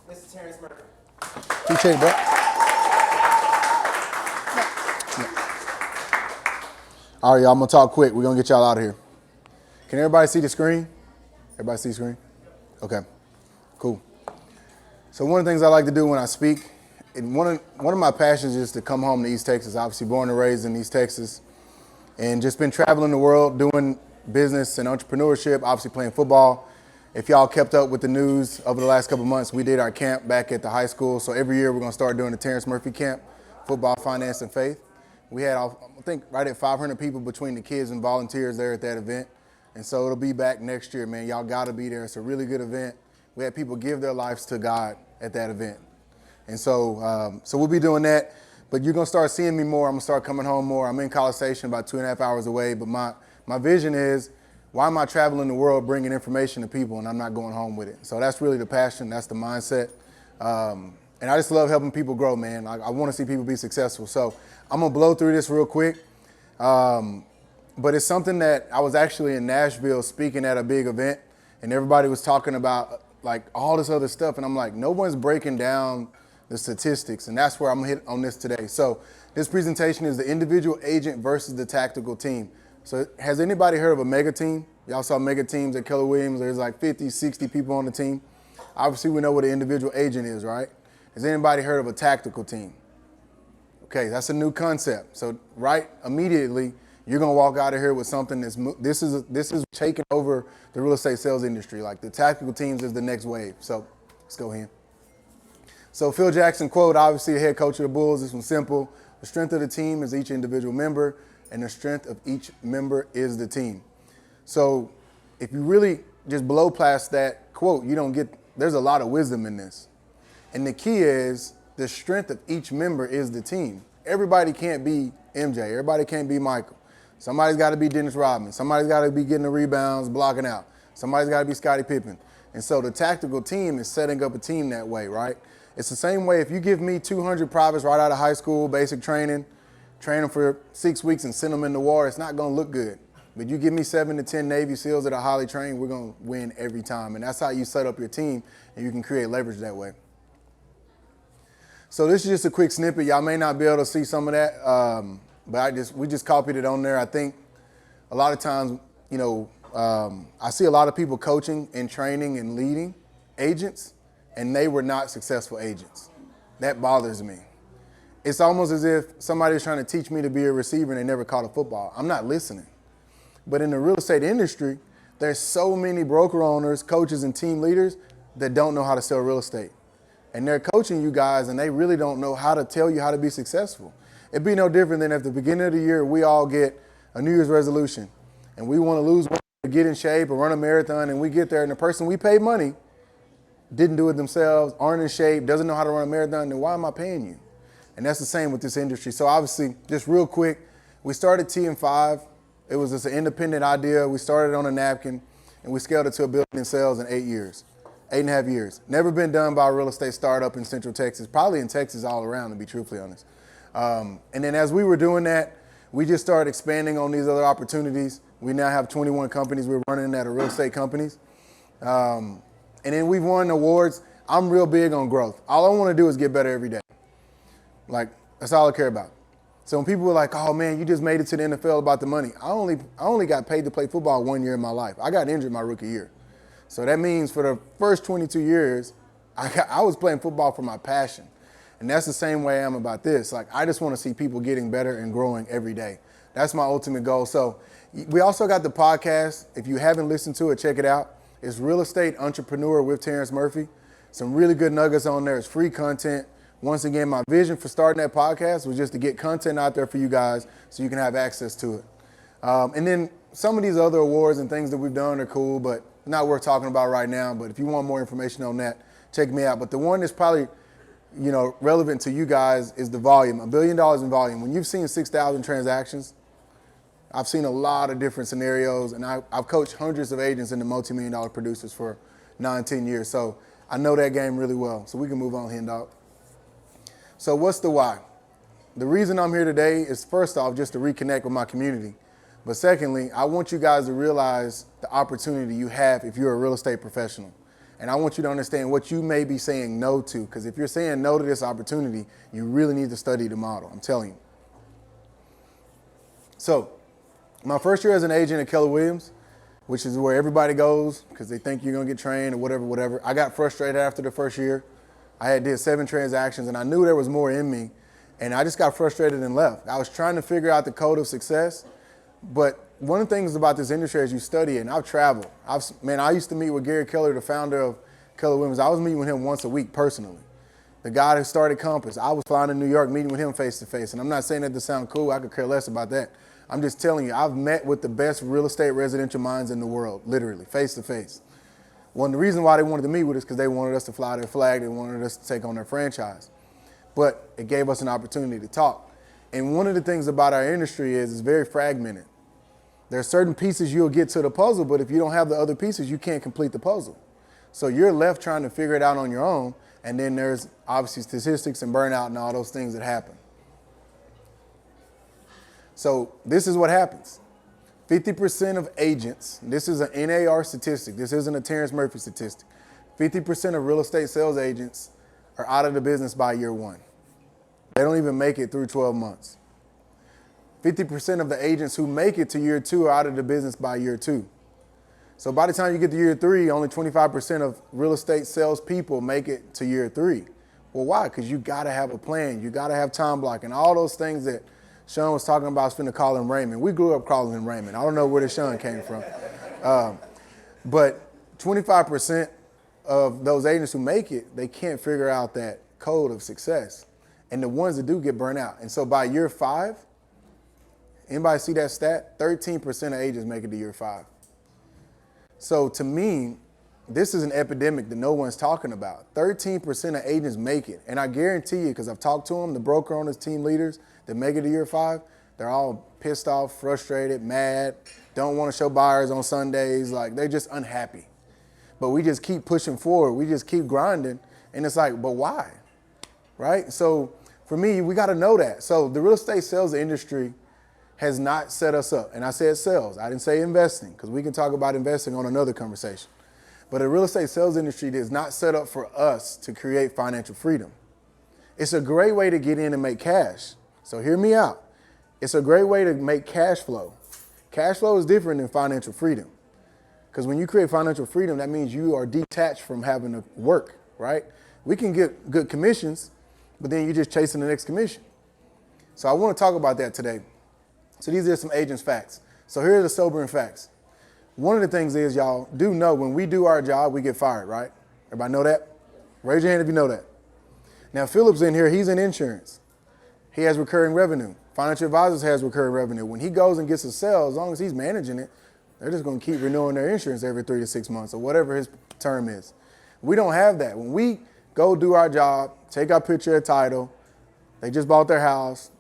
Mr. Terrence Murphy. Appreciate it, bro. All right, y'all, I'm going to talk quick. We're going to get y'all out of here. Can everybody see the screen? Everybody see the screen? Okay, cool. So one of the things I like to do when I speak, and one of my passions is to come home to East Texas. Obviously born and raised in East Texas, and just been traveling the world doing business and entrepreneurship, obviously playing football. If y'all kept up with the news over the last couple of months, we did our camp back at the high school. So every year we're going to start doing the Terrence Murphy camp, football, finance, and faith. We had, I think, right at 500 people between the kids and volunteers there at that event. And so it'll be back next year, man. Y'all got to be there. It's a really good event. We had people give their lives to God at that event. And so we'll be doing that. But you're going to start seeing me more. I'm going to start coming home more. I'm in College Station, about 2.5 hours away. But my vision is, why am I traveling the world bringing information to people and I'm not going home with it? So that's really the passion. That's the mindset. And I just love helping people grow, man. I want to see people be successful. So I'm going to blow through this real quick. But it's something that I was actually in Nashville speaking at a big event, and everybody was talking about like all this other stuff. And I'm like, no one's breaking down the statistics. And that's where I'm hit on this today. So this presentation is the individual agent versus the tactical team. So has anybody heard of a mega team? Y'all saw mega teams at Keller Williams. There's like 50, 60 people on the team. Obviously, we know what an individual agent is, right? Has anybody heard of a tactical team? Okay, that's a new concept. So right immediately, you're going to walk out of here with something this is taking over the real estate sales industry. Like the tactical teams is the next wave. So let's go ahead. So Phil Jackson quote, obviously the head coach of the Bulls. This one's simple. The strength of the team is each individual member, and the strength of each member is the team. So if you really just blow past that quote, there's a lot of wisdom in this. And the key is the strength of each member is the team. Everybody can't be MJ. Everybody can't be Michael. Somebody's got to be Dennis Rodman. Somebody's got to be getting the rebounds, blocking out. Somebody's got to be Scottie Pippen. And so the tactical team is setting up a team that way, right? It's the same way if you give me 200 privates right out of high school, basic training, train them for 6 weeks and send them in the war, it's not going to look good. But you give me 7 to 10 Navy SEALs that are highly trained, we're going to win every time. And that's how you set up your team, and you can create leverage that way. So this is just a quick snippet. Y'all may not be able to see some of that, but we just copied it on there. I think a lot of times, I see a lot of people coaching and training and leading agents, and they were not successful agents. That bothers me. It's almost as if somebody's trying to teach me to be a receiver and they never caught a football. I'm not listening. But in the real estate industry, there's so many broker owners, coaches, and team leaders that don't know how to sell real estate. And they're coaching you guys, and they really don't know how to tell you how to be successful. It'd be no different than if at the beginning of the year we all get a New Year's resolution, and we want to lose weight, or get in shape, or run a marathon, and we get there, and the person we paid money didn't do it themselves, aren't in shape, doesn't know how to run a marathon, then why am I paying you? And that's the same with this industry. So obviously, just real quick, we started TM5. It was just an independent idea. We started on a napkin, and we scaled it to $1 billion in sales in 8 years. 8.5 years. Never been done by a real estate startup in Central Texas, probably in Texas all around, to be truthfully honest. And then as we were doing that, we just started expanding on these other opportunities. We now have 21 companies we're running that are real estate companies. And then we've won awards. I'm real big on growth. All I want to do is get better every day. Like, that's all I care about. So when people were like, oh man, you just made it to the NFL about the money. I only got paid to play football 1 year in my life. I got injured my rookie year. So that means for the first 22 years, I was playing football for my passion. And that's the same way I am about this. Like, I just want to see people getting better and growing every day. That's my ultimate goal. So we also got the podcast. If you haven't listened to it, check it out. It's Real Estate Entrepreneur with Terrence Murphy. Some really good nuggets on there. It's free content. Once again, my vision for starting that podcast was just to get content out there for you guys so you can have access to it. And then some of these other awards and things that we've done are cool, but not worth talking about right now. But if you want more information on that, check me out. But the one that's probably, relevant to you guys is the volume, $1 billion in volume. When you've seen 6,000 transactions, I've seen a lot of different scenarios, and I've coached hundreds of agents into multi-million-dollar producers for 9-10 years. So I know that game really well. So we can move on here, dog. So what's the why? The reason I'm here today is, first off, just to reconnect with my community. But secondly, I want you guys to realize the opportunity you have if you're a real estate professional. And I want you to understand what you may be saying no to, because if you're saying no to this opportunity, you really need to study the model. I'm telling you. So, my first year as an agent at Keller Williams, which is where everybody goes because they think you're going to get trained or whatever. I got frustrated after the first year. I did 7 transactions, and I knew there was more in me, and I just got frustrated and left. I was trying to figure out the code of success, but one of the things about this industry as you study it, and I've traveled. I used to meet with Gary Keller, the founder of Keller Williams. I was meeting with him once a week personally. The guy that started Compass, I was flying to New York meeting with him face to face, and I'm not saying that to sound cool. I could care less about that. I'm just telling you, I've met with the best real estate residential minds in the world, literally, face to face. One of the reasons why they wanted to meet with us is because they wanted us to fly their flag. They wanted us to take on their franchise. But it gave us an opportunity to talk. And one of the things about our industry is it's very fragmented. There are certain pieces you'll get to the puzzle, but if you don't have the other pieces, you can't complete the puzzle. So you're left trying to figure it out on your own, and then there's obviously statistics and burnout and all those things that happen. So this is what happens. 50% of agents, this is an NAR statistic, this isn't a Terrence Murphy statistic, 50% of real estate sales agents are out of the business by year 1. They don't even make it through 12 months. 50% of the agents who make it to year 2 are out of the business by year 2. So by the time you get to year 3, only 25% of real estate sales people make it to year 3. Well, why? Because you got to have a plan. You got to have time blocking, all those things that Sean was talking about. I was finna call him Raymond. We grew up calling him Raymond. I don't know where the Sean came from. But 25% of those agents who make it, they can't figure out that code of success. And the ones that do get burnt out. And so by year 5, anybody see that stat? 13% of agents make it to year 5. So to me, this is an epidemic that no one's talking about. 13% of agents make it. And I guarantee you, because I've talked to them, the broker owners, team leaders that make it to year 5, they're all pissed off, frustrated, mad, don't want to show buyers on Sundays. Like, they're just unhappy. But we just keep pushing forward. We just keep grinding. And it's like, but why? Right? So for me, we got to know that. So the real estate sales industry has not set us up. And I said sales. I didn't say investing, because we can talk about investing on another conversation. But the real estate sales industry is not set up for us to create financial freedom. It's a great way to get in and make cash. So hear me out. It's a great way to make cash flow. Cash flow is different than financial freedom. Because when you create financial freedom, that means you are detached from having to work, right? We can get good commissions, but then you're just chasing the next commission. So I want to talk about that today. So these are some agents' facts. So here are the sobering facts. One of the things is, y'all do know when we do our job, we get fired, right? Everybody know that? Raise your hand if you know that. Now, Philip's in here. He's in insurance. He has recurring revenue. Financial advisors has recurring revenue. When he goes and gets a sale, as long as he's managing it, they're just going to keep renewing their insurance every 3 to 6 months or whatever his term is. We don't have that. When we go do our job, take our picture of title, they just bought their house,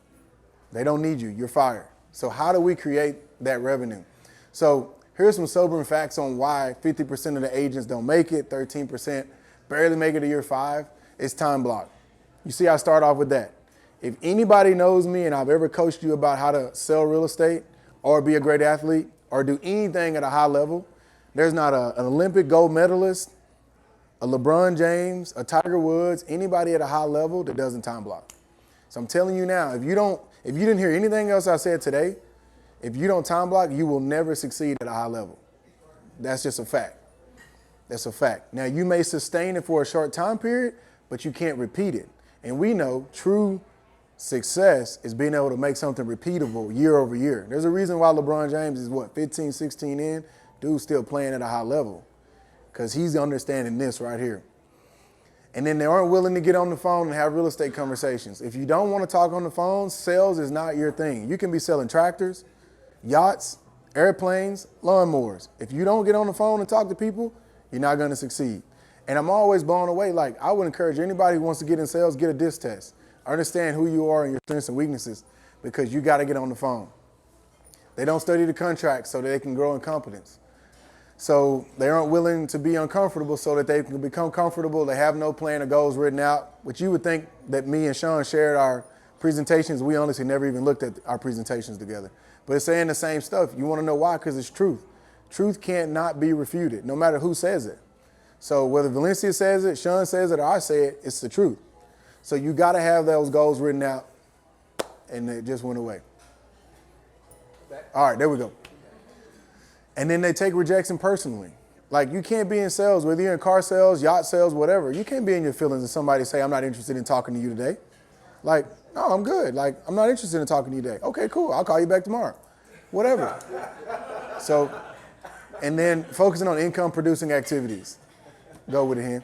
they don't need you. You're fired. So how do we create that revenue? So here's some sobering facts on why 50% of the agents don't make it, 13% barely make it to year 5. It's time block. You see, I start off with that. If anybody knows me and I've ever coached you about how to sell real estate or be a great athlete or do anything at a high level, there's not an Olympic gold medalist, a LeBron James, a Tiger Woods, anybody at a high level that doesn't time block. So I'm telling you now, if you didn't hear anything else I said today, if you don't time block, you will never succeed at a high level. That's just a fact. That's a fact. Now, you may sustain it for a short time period, but you can't repeat it. And we know true success is being able to make something repeatable year over year. There's a reason why LeBron James is, 15, 16 in? Dude's still playing at a high level because he's understanding this right here. And then they aren't willing to get on the phone and have real estate conversations. If you don't want to talk on the phone, sales is not your thing. You can be selling tractors, yachts, airplanes, lawnmowers. If you don't get on the phone and talk to people, you're not going to succeed. And I'm always blown away. Like, I would encourage anybody who wants to get in sales, get a disc test. Understand who you are and your strengths and weaknesses, because you got to get on the phone. They don't study the contract so that they can grow in competence. So they aren't willing to be uncomfortable so that they can become comfortable. They have no plan or goals written out, which you would think that me and Sean shared our presentations. We honestly never even looked at our presentations together. But it's saying the same stuff. You want to know why? Because it's truth. Truth can't not be refuted, no matter who says it. So whether Valencia says it, Sean says it, or I say it, it's the truth. So you got to have those goals written out, and it just went away. All right, there we go. And then they take rejection personally. Like, you can't be in sales, whether you're in car sales, yacht sales, whatever. You can't be in your feelings if somebody say, I'm not interested in talking to you today. Like, no, I'm good. Like, I'm not interested in talking to you today. Okay, cool. I'll call you back tomorrow. Whatever. So, and then focusing on income producing activities. Go with it, Hen.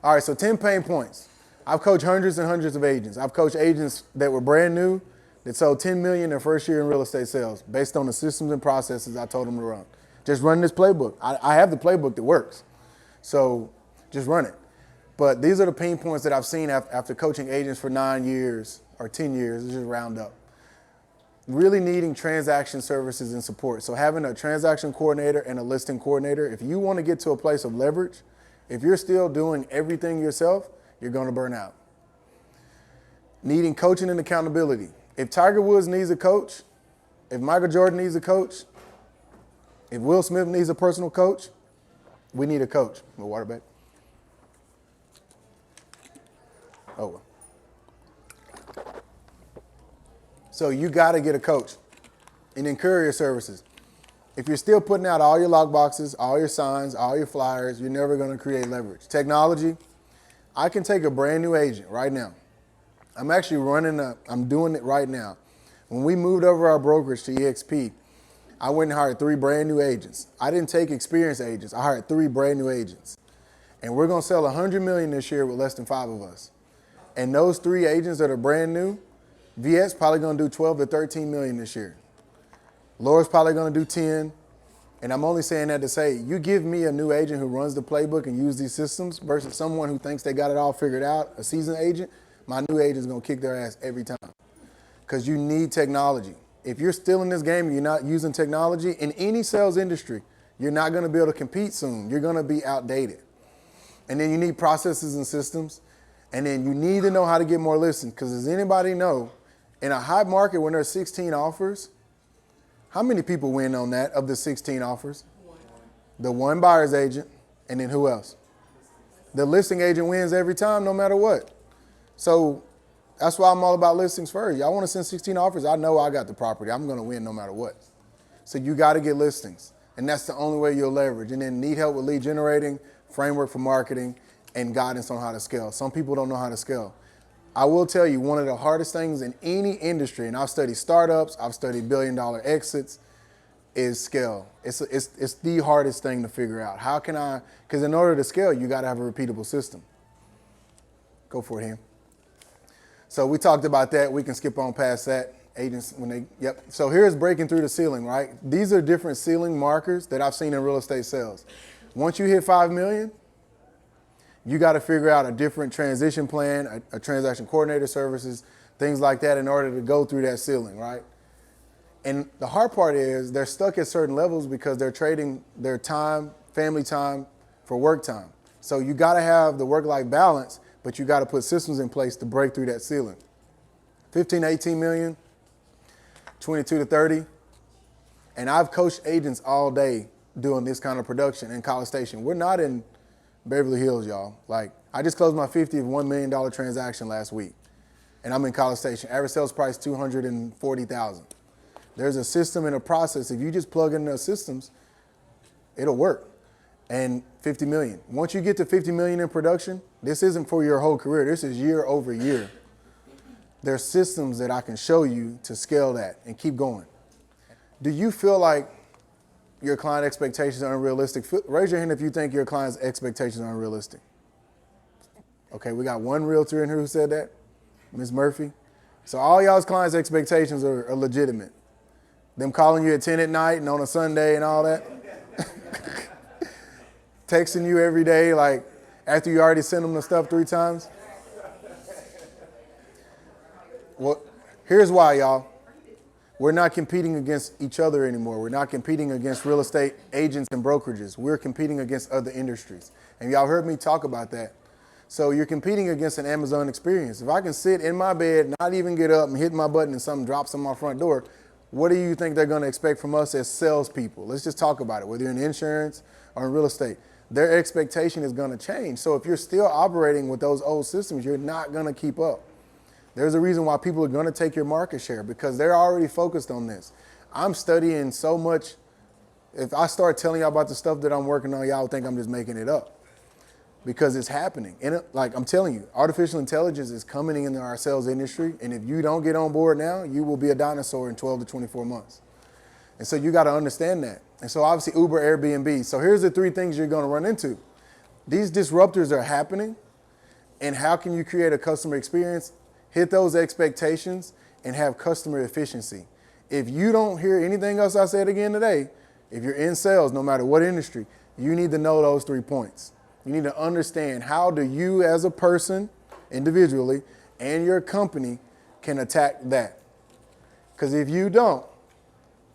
All right, so 10 pain points. I've coached hundreds and hundreds of agents. I've coached agents that were brand new that sold $10 million their first year in real estate sales based on the systems and processes I told them to run. Just run this playbook. I have the playbook that works. So just run it. But these are the pain points that I've seen after coaching agents for 9 years or 10 years. Let's just round up. Really needing transaction services and support. So having a transaction coordinator and a listing coordinator, if you want to get to a place of leverage, if you're still doing everything yourself, you're going to burn out. Needing coaching and accountability. If Tiger Woods needs a coach, if Michael Jordan needs a coach, if Will Smith needs a personal coach, we need a coach. My water back. Oh, well. So you got to get a coach. And then courier services. If you're still putting out all your lock boxes, all your signs, all your flyers, you're never going to create leverage. Technology, I can take a brand new agent right now. I'm doing it right now. When we moved over our brokerage to EXP, I went and hired 3 brand new agents. I didn't take experienced agents. I hired 3 brand new agents. And we're going to sell $100 million this year with less than 5 of us. And those 3 agents that are brand new, VS probably going to do 12 to 13 million this year. Laura's probably going to do 10. And I'm only saying that to say, you give me a new agent who runs the playbook and uses these systems versus someone who thinks they got it all figured out, a seasoned agent, my new agent is going to kick their ass every time. Because you need technology. If you're still in this game and you're not using technology, in any sales industry, you're not going to be able to compete soon. You're going to be outdated. And then you need processes and systems. And then you need to know how to get more listings. Because does anybody know, in a hot market when there's 16 offers, how many people win on that of the 16 offers? The one buyer's agent, and then who else? The listing agent wins every time, no matter what. So that's why I'm all about listings first. Y'all want to send 16 offers? I know I got the property. I'm going to win no matter what. So you got to get listings. And that's the only way you'll leverage. And then need help with lead generating, framework for marketing, and guidance on how to scale. Some people don't know how to scale. I will tell you, one of the hardest things in any industry, and I've studied startups, I've studied billion-dollar exits, is scale. It's the hardest thing to figure out. How can I, because in order to scale, you got to have a repeatable system. Go for it, Ham. So we talked about that. We can skip on past that. Agents, yep. So here's breaking through the ceiling, right? These are different ceiling markers that I've seen in real estate sales. Once you hit 5 million, you got to figure out a different transition plan, a transaction coordinator services, things like that in order to go through that ceiling, right? And the hard part is they're stuck at certain levels because they're trading their time, family time, for work time. So you got to have the work-life balance, but you got to put systems in place to break through that ceiling. 15 to 18 million, 22 to 30. And I've coached agents all day doing this kind of production in College Station. We're not in Beverly Hills, y'all. Like, I just closed my 50th $1 million transaction last week. And I'm in College Station. Average sales price, $240,000. There's a system and a process. If you just plug in those systems, it'll work. And 50 million. Once you get to 50 million in production, this isn't for your whole career. This is year over year. There's systems that I can show you to scale that and keep going. Do you feel like your client expectations are unrealistic? Raise your hand if you think your client's expectations are unrealistic. Okay, we got one realtor in here who said that, Ms. Murphy. So all y'all's clients' expectations are legitimate. Them calling you at 10 at night and on a Sunday and all that. Texting you every day, like after you already sent them the stuff 3 times. Well, here's why, y'all. We're not competing against each other anymore. We're not competing against real estate agents and brokerages. We're competing against other industries. And y'all heard me talk about that. So you're competing against an Amazon experience. If I can sit in my bed, not even get up and hit my button and something drops on my front door, what do you think they're going to expect from us as salespeople? Let's just talk about it, whether you're in insurance or in real estate. their expectation is going to change. So if you're still operating with those old systems, you're not going to keep up. There's a reason why people are going to take your market share, because they're already focused on this. I'm studying so much. If I start telling y'all about the stuff that I'm working on, y'all think I'm just making it up, because it's happening. And like I'm telling you, artificial intelligence is coming into our sales industry. And if you don't get on board now, you will be a dinosaur in 12 to 24 months. And so you got to understand that. And so obviously Uber, Airbnb. So here's the 3 things you're going to run into. These disruptors are happening. And how can you create a customer experience, hit those expectations, and have customer efficiency? If you don't hear anything else I said again today, if you're in sales, no matter what industry, you need to know those 3 points. You need to understand, how do you as a person individually and your company can attack that? Because if you don't,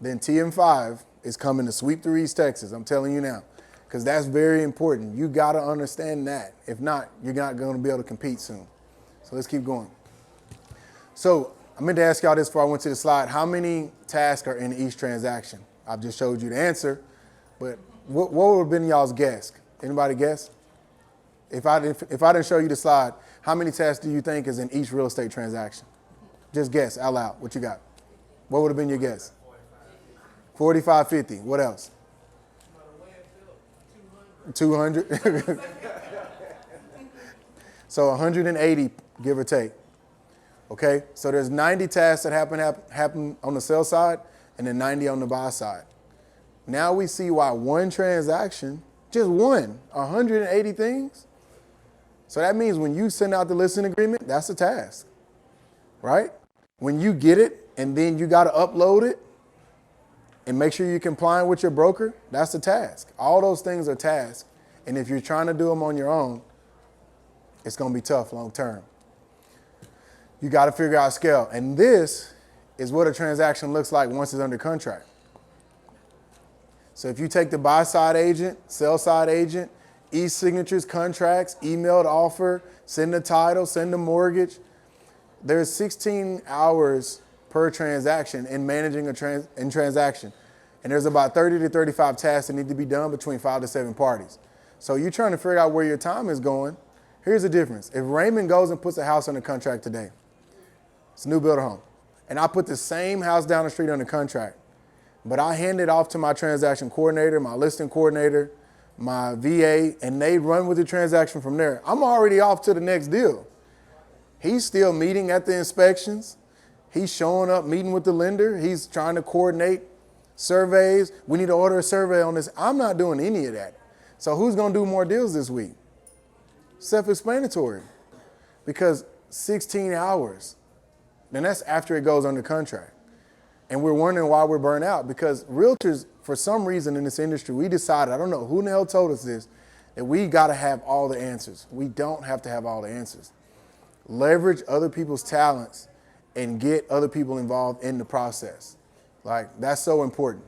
then TM5 is coming to sweep through East Texas. I'm telling you now, because that's very important. You got to understand that. If not, you're not going to be able to compete soon. So let's keep going. So I meant to ask y'all this before I went to the slide. How many tasks are in each transaction? I've just showed you the answer, but what would have been y'all's guess? Anybody guess? If I didn't show you the slide, how many tasks do you think is in each real estate transaction? Just guess out loud. What you got? What would have been your guess? 45, 50. What else? 200. So 180, give or take. Okay, so there's 90 tasks that happen on the sell side, and then 90 on the buy side. Now we see why one transaction, just one, 180 things. So that means when you send out the listing agreement, that's a task, right? When you get it and then you got to upload it and make sure you're complying with your broker, that's a task. All those things are tasks. And if you're trying to do them on your own, it's going to be tough long term. You got to figure out scale. And this is what a transaction looks like once it's under contract. So if you take the buy side agent, sell side agent, e-signatures, contracts, emailed offer, send the title, send the mortgage, there's 16 hours per transaction in managing a transaction. And there's about 30 to 35 tasks that need to be done between 5 to 7 parties. So you're trying to figure out where your time is going. Here's the difference. If Raymond goes and puts a house under contract today, it's a new builder home, and I put the same house down the street under contract, but I hand it off to my transaction coordinator, my listing coordinator, my VA, and they run with the transaction from there. I'm already off to the next deal. He's still meeting at the inspections. He's showing up, meeting with the lender. He's trying to coordinate surveys. We need to order a survey on this. I'm not doing any of that. So who's going to do more deals this week? Self-explanatory, because 16 hours, then that's after it goes under contract. And we're wondering why we're burnt out, because realtors, for some reason in this industry, we decided, I don't know who in the hell told us this, that we got to have all the answers. We don't have to have all the answers. Leverage other people's talents and get other people involved in the process. Like, that's so important.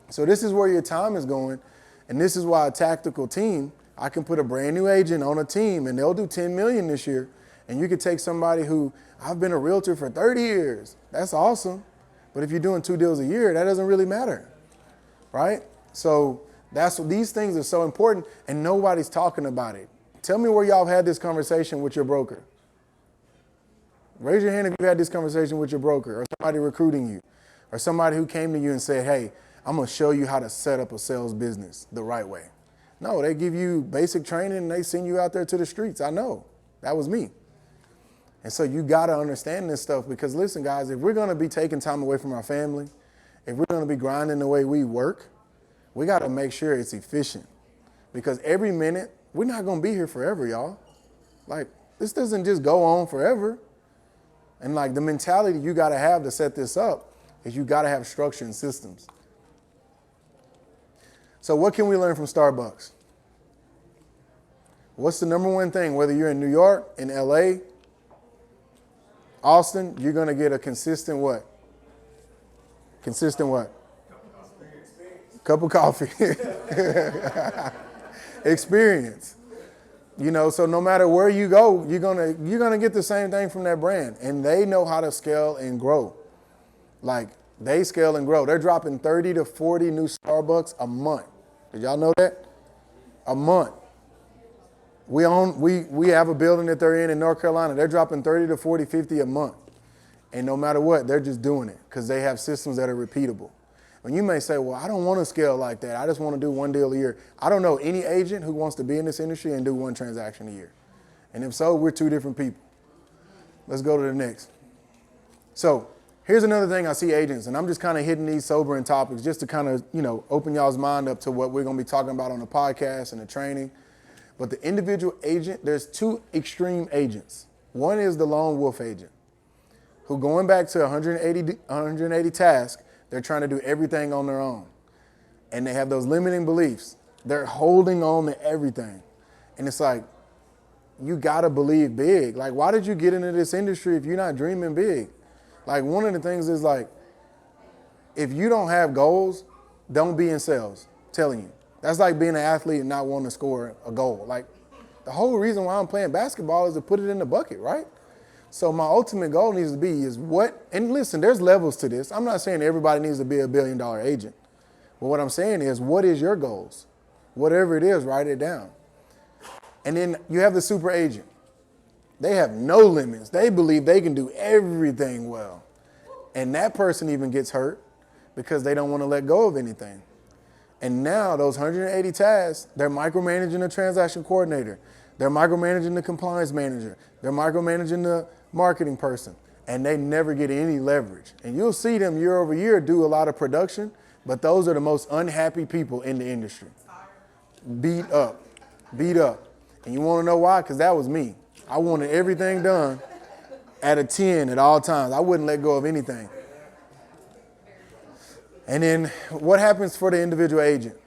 So this is where your time is going. And this is why a tactical team, I can put a brand new agent on a team and they'll do 10 million this year. And you could take somebody who, I've been a realtor for 30 years. That's awesome. But if you're doing 2 deals a year, that doesn't really matter, right? So that's what these things are so important, and nobody's talking about it. Tell me where y'all have had this conversation with your broker. Raise your hand if you've had this conversation with your broker, or somebody recruiting you, or somebody who came to you and said, hey, I'm going to show you how to set up a sales business the right way. No, they give you basic training and they send you out there to the streets. I know. That was me. And so you got to understand this stuff, because listen, guys, if we're going to be taking time away from our family, if we're going to be grinding the way we work, we got to make sure it's efficient, because every minute, we're not going to be here forever, y'all. Like, this doesn't just go on forever. And like, the mentality you got to have to set this up is you got to have structure and systems. So what can we learn from Starbucks? What's the number one thing, whether you're in New York, in LA, Austin, you're going to get a consistent what? Consistent what? Cup of coffee. Experience. You know, so no matter where you go, you're gonna get the same thing from that brand. And they know how to scale and grow. Like, they scale and grow. They're dropping 30 to 40 new Starbucks a month. Did y'all know that? A month. We have a building that they're in North Carolina. They're dropping 30 to 40, 50 a month. And no matter what, they're just doing it because they have systems that are repeatable. And you may say, well, I don't want to scale like that. I just want to do one deal a year. I don't know any agent who wants to be in this industry and do one transaction a year. And if so, we're two different people. Let's go to the next. So here's another thing I see agents, and I'm just kind of hitting these sobering topics just to kind of, open y'all's mind up to what we're going to be talking about on the podcast and the training. But the individual agent, there's two extreme agents. One is the lone wolf agent, who going back to 180 tasks, they're trying to do everything on their own. And they have those limiting beliefs. They're holding on to everything. And it's like, you got to believe big. Like, why did you get into this industry if you're not dreaming big? Like, one of the things is like, if you don't have goals, don't be in sales. I'm telling you. That's like being an athlete and not wanting to score a goal. Like, the whole reason why I'm playing basketball is to put it in the bucket, right? So my ultimate goal needs to be is what, and listen, there's levels to this. I'm not saying everybody needs to be $1 billion agent. But what I'm saying is, what is your goals? Whatever it is, write it down. And then you have the super agent. They have no limits. They believe they can do everything well. And that person even gets hurt because they don't want to let go of anything. And now those 180 tasks, they're micromanaging the transaction coordinator. They're micromanaging the compliance manager. They're micromanaging the marketing person. And they never get any leverage. And you'll see them year over year do a lot of production, but those are the most unhappy people in the industry. Beat up. And you want to know why? Because that was me. I wanted everything done at a 10 at all times. I wouldn't let go of anything. And then what happens for the individual agent?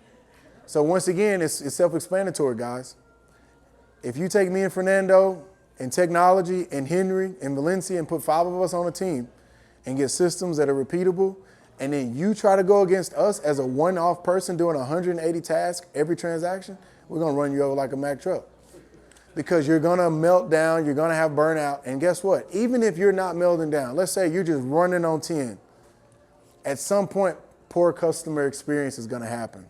So once again, it's self-explanatory, guys. If you take me and Fernando and technology and Henry and Valencia and put 5 of us on a team and get systems that are repeatable, and then you try to go against us as a one-off person doing 180 tasks every transaction, we're going to run you over like a Mack truck. Because you're going to melt down, you're going to have burnout, and guess what? Even if you're not melting down, let's say you're just running on 10, at some point, poor customer experience is going to happen.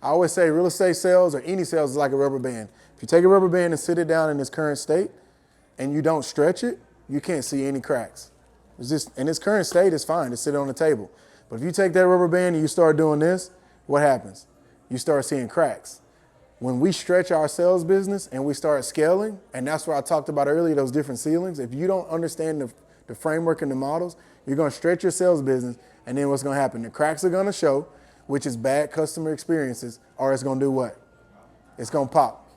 I always say real estate sales or any sales is like a rubber band. If you take a rubber band and sit it down in its current state and you don't stretch it, you can't see any cracks. It's just, in its current state, it's fine to sit on the table. But if you take that rubber band and you start doing this, what happens? You start seeing cracks. When we stretch our sales business and we start scaling, and that's what I talked about earlier, those different ceilings, if you don't understand the framework and the models, you're going to stretch your sales business, and then what's going to happen? The cracks are going to show, which is bad customer experiences, or it's going to do what? It's going to pop.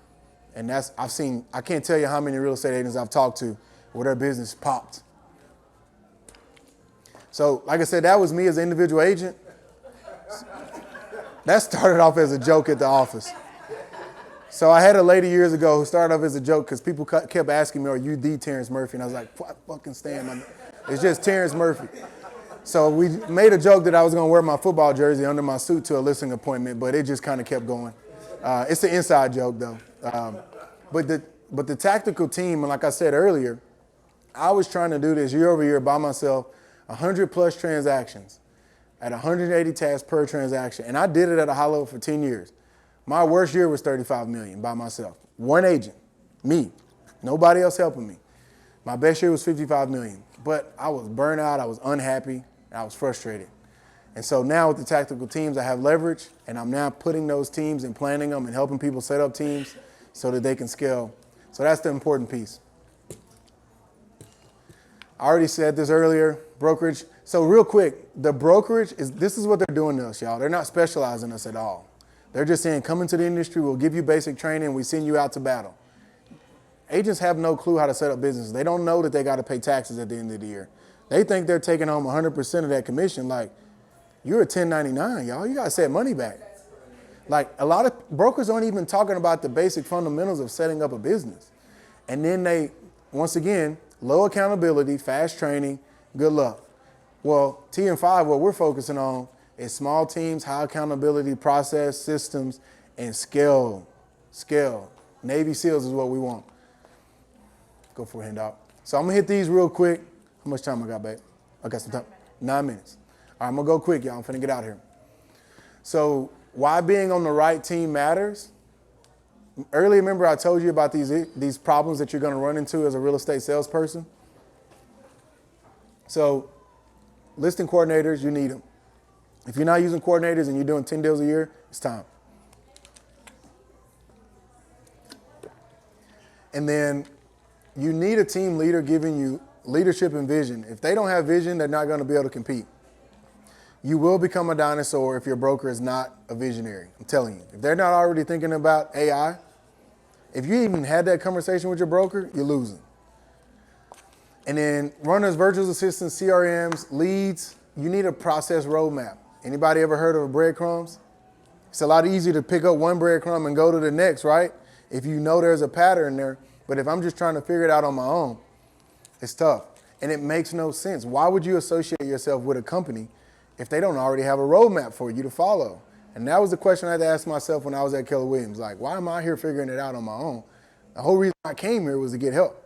And I can't tell you how many real estate agents I've talked to where their business popped. So, like I said, that was me as an individual agent. That started off as a joke at the office. So I had a lady years ago who started off as a joke because people kept asking me, are you the Terrence Murphy? And I was like, I fucking stand. It's just Terrence Murphy. So we made a joke that I was going to wear my football jersey under my suit to a listing appointment, but it just kind of kept going. It's an inside joke, though. But the tactical team, and like I said earlier, I was trying to do this year over year by myself, 100-plus transactions at 180 tasks per transaction. And I did it at a high level for 10 years. My worst year was $35 million by myself. One agent, me, nobody else helping me. My best year was $55 million. But I was burnt out, I was unhappy, and I was frustrated. And so now with the tactical teams, I have leverage, and I'm now putting those teams and planning them and helping people set up teams so that they can scale. So that's the important piece. I already said this earlier, brokerage. So real quick, the brokerage, this is what they're doing to us, y'all. They're not specializing us at all. They're just saying, come into the industry, we'll give you basic training, we send you out to battle. Agents have no clue how to set up businesses. They don't know that they got to pay taxes at the end of the year. They think they're taking home 100% of that commission. Like, you're a 1099, y'all. You got to set money back. Like, a lot of brokers aren't even talking about the basic fundamentals of setting up a business. And then they, once again, low accountability, fast training, good luck. Well, TM5, what we're focusing on is small teams, high accountability process, systems, and scale. Scale. Navy SEALs is what we want. Go for a handout. So I'm going to hit these real quick. How much time I got, babe? I got some time. 9 minutes. All right, I'm going to go quick, y'all. I'm finna get out here. So why being on the right team matters Earlier, remember I told you about these problems that you're going to run into as a real estate salesperson? So listing coordinators, you need them. If you're not using coordinators and you're doing 10 deals a year, it's time. And then you need a team leader giving you leadership and vision. If they don't have vision, they're not going to be able to compete. You will become a dinosaur if your broker is not a visionary. I'm telling you. If they're not already thinking about AI, if you even had that conversation with your broker, you're losing. And then runners, virtual assistants, CRMs, leads, you need a process roadmap. Anybody ever heard of breadcrumbs? It's a lot easier to pick up one breadcrumb and go to the next, right? If you know there's a pattern there. But if I'm just trying to figure it out on my own, it's tough. And it makes no sense. Why would you associate yourself with a company if they don't already have a roadmap for you to follow? And that was the question I had to ask myself when I was at Keller Williams. Like, why am I here figuring it out on my own? The whole reason I came here was to get help.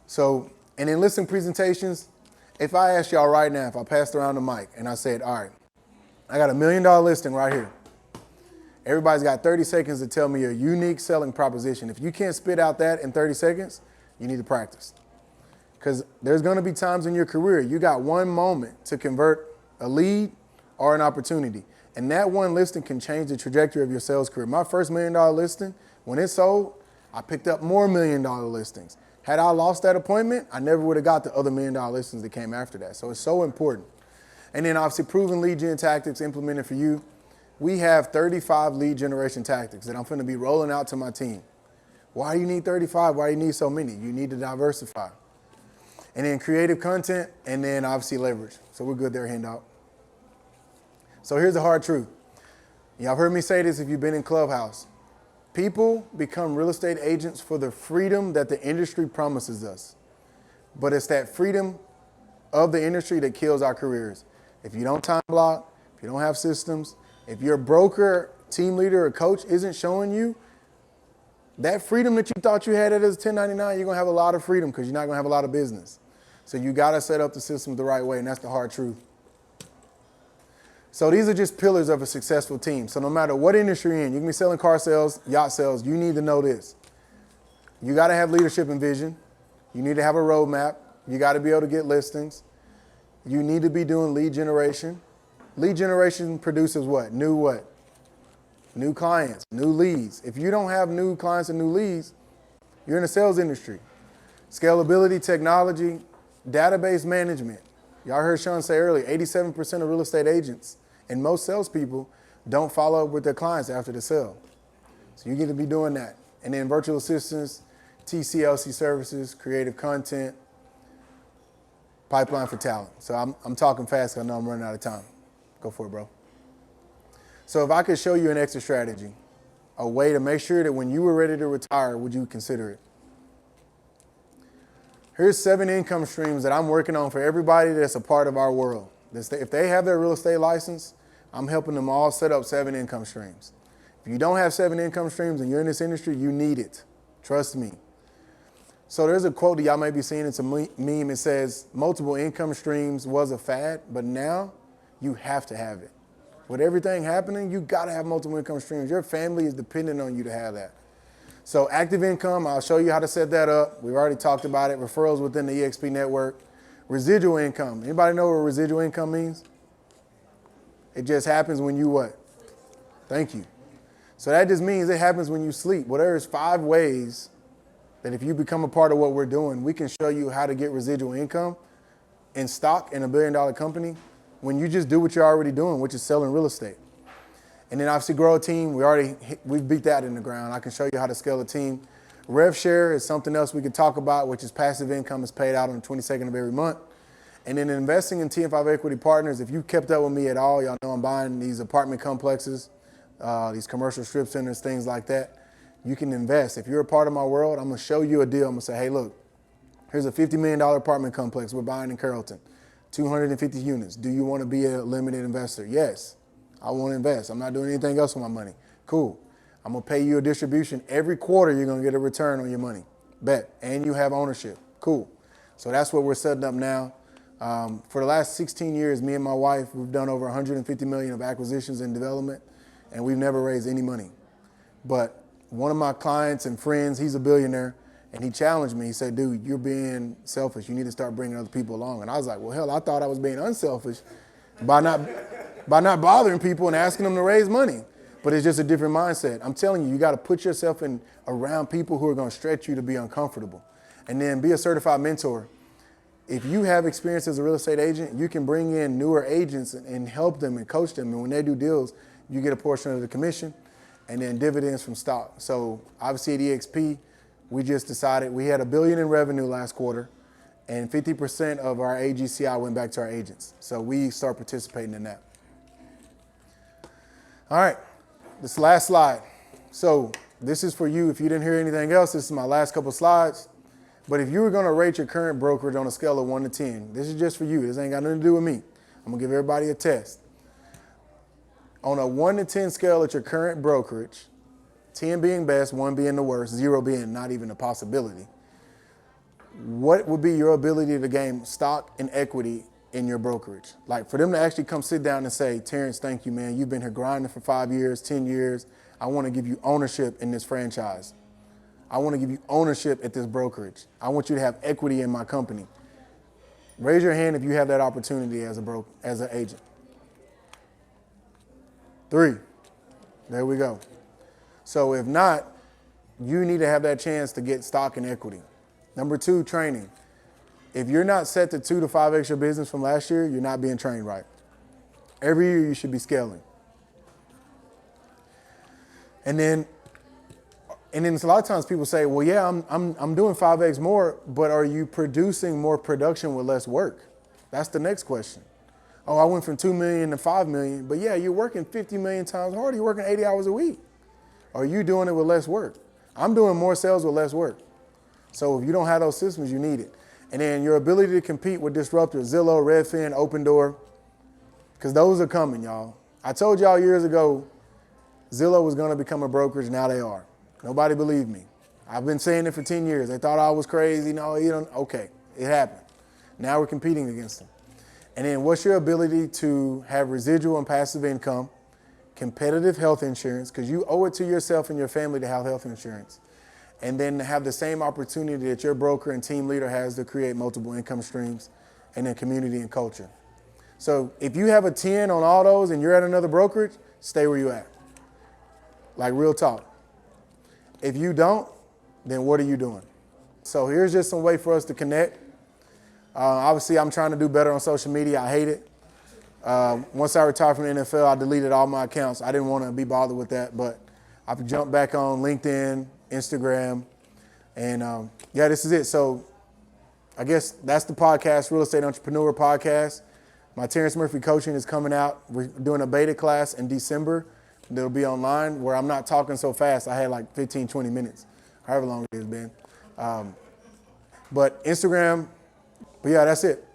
So, and in listing presentations, if I asked y'all right now, if I passed around the mic and I said, all right, I got $1 million listing right here. Everybody's got 30 seconds to tell me a unique selling proposition. If you can't spit out that in 30 seconds, you need to practice. Because there's going to be times in your career, you got one moment to convert a lead or an opportunity. And that one listing can change the trajectory of your sales career. My first $1 million listing, when it sold, I picked up more $1 million listings. Had I lost that appointment, I never would have got the other $1 million listings that came after that. So it's so important. And then obviously proven lead gen tactics implemented for you. We have 35 lead generation tactics that I'm going to be rolling out to my team. Why do you need 35? Why do you need so many? You need to diversify. And then creative content, and then obviously leverage. So we're good there, handout. So here's the hard truth. Y'all heard me say this if you've been in Clubhouse. People become real estate agents for the freedom that the industry promises us. But it's that freedom of the industry that kills our careers. If you don't time block, if you don't have systems, if your broker, team leader, or coach isn't showing you that freedom that you thought you had as a 1099, you're going to have a lot of freedom because you're not going to have a lot of business. So you got to set up the system the right way, and that's the hard truth. So these are just pillars of a successful team. So no matter what industry you're in, you can be selling car sales, yacht sales, you need to know this. You got to have leadership and vision. You need to have a roadmap. You got to be able to get listings. You need to be doing lead generation. Lead generation produces what? New clients, new leads. If you don't have new clients and new leads, you're in the sales industry. Scalability, technology, database management. Y'all heard Sean say earlier, 87% of real estate agents and most salespeople don't follow up with their clients after the sale. So you get to be doing that. And then virtual assistants, TCLC services, creative content, pipeline for talent. So I'm talking fast because I know I'm running out of time. Go for it, bro. So if I could show you an exit strategy, a way to make sure that when you were ready to retire, would you consider it? Here's 7 income streams that I'm working on for everybody that's a part of our world. If they have their real estate license, I'm helping them all set up 7 income streams. If you don't have 7 income streams and you're in this industry, you need it. Trust me. So there's a quote that y'all may be seeing. It's a meme. It says, multiple income streams was a fad, but now you have to have it. With everything happening, you got to have multiple income streams. Your family is dependent on you to have that. So active income, I'll show you how to set that up. We've already talked about it. Referrals within the EXP network. Residual income. Anybody know what residual income means? It just happens when you what? Thank you. So that just means it happens when you sleep. Well, there's 5 ways that if you become a part of what we're doing, we can show you how to get residual income in stock in a $1 billion company when you just do what you're already doing, which is selling real estate. And then obviously grow a team. We've beat that in the ground. I can show you how to scale a team. Rev share is something else we could talk about, which is passive income is paid out on the 22nd of every month. And then investing in TM5 Equity Partners. If you kept up with me at all, y'all know I'm buying these apartment complexes, these commercial strip centers, things like that. You can invest. If you're a part of my world, I'm going to show you a deal. I'm going to say, hey, look, here's a $50 million apartment complex we're buying in Carrollton, 250 units. Do you want to be a limited investor? Yes, I want to invest. I'm not doing anything else with my money. Cool. I'm going to pay you a distribution. Every quarter, you're going to get a return on your money. Bet. And you have ownership. Cool. So that's what we're setting up now. For the last 16 years, me and my wife, we've done over 150 million of acquisitions and development, and we've never raised any money. But one of my clients and friends, he's a billionaire, and he challenged me. He said, dude, you're being selfish. You need to start bringing other people along. And I was like, well, hell, I thought I was being unselfish by not bothering people and asking them to raise money. But it's just a different mindset. I'm telling you, you got to put yourself in around people who are going to stretch you to be uncomfortable. And then be a certified mentor. If you have experience as a real estate agent, you can bring in newer agents and help them and coach them. And when they do deals, you get a portion of the commission and then dividends from stock. So obviously at EXP, we just decided we had $1 billion in revenue last quarter, and 50% of our AGCI went back to our agents. So we start participating in that. All right, this last slide. So this is for you. If you didn't hear anything else, this is my last couple slides. But if you were going to rate your current brokerage on a scale of 1 to 10, this is just for you. This ain't got nothing to do with me. I'm going to give everybody a test. On a 1 to 10 scale at your current brokerage, 10 being best, 1 being the worst, 0 being not even a possibility, what would be your ability to gain stock and equity in your brokerage? Like for them to actually come sit down and say, Terrence, thank you, man. You've been here grinding for 5 years, 10 years. I want to give you ownership in this franchise. I want to give you ownership at this brokerage. I want you to have equity in my company. Raise your hand if you have that opportunity as an agent. 3. There we go. So if not, you need to have that chance to get stock and equity. Number 2, training. If you're not set to 2 to 5x your business from last year, you're not being trained right. Every year you should be scaling. And then a lot of times people say, well, yeah, I'm doing 5x more, but are you producing more production with less work? That's the next question. Oh, I went from 2 million to 5 million, but yeah, you're working 50 million times harder. You're working 80 hours a week. Are you doing it with less work? I'm doing more sales with less work. So if you don't have those systems, you need it. And then your ability to compete with disruptors, Zillow, Redfin, Open Door, because those are coming, y'all. I told y'all years ago, Zillow was going to become a brokerage. Now they are. Nobody believed me. I've been saying it for 10 years. They thought I was crazy. No, you don't. Okay, it happened. Now we're competing against them. And then what's your ability to have residual and passive income, competitive health insurance, because you owe it to yourself and your family to have health insurance, and then have the same opportunity that your broker and team leader has to create multiple income streams, and then community and culture. So if you have a 10 on all those and you're at another brokerage, stay where you're at. Like real talk. If you don't, then what are you doing? So here's just some way for us to connect. Obviously, I'm trying to do better on social media. I hate it. Once I retired from the NFL, I deleted all my accounts. I didn't want to be bothered with that, but I've jumped back on LinkedIn, Instagram, and yeah, this is it. So I guess that's the podcast, Real Estate Entrepreneur Podcast. My Terrence Murphy coaching is coming out. We're doing a beta class in December. That'll be online where I'm not talking so fast. I had like 15, 20 minutes, however long it has been. But Instagram, but yeah, that's it.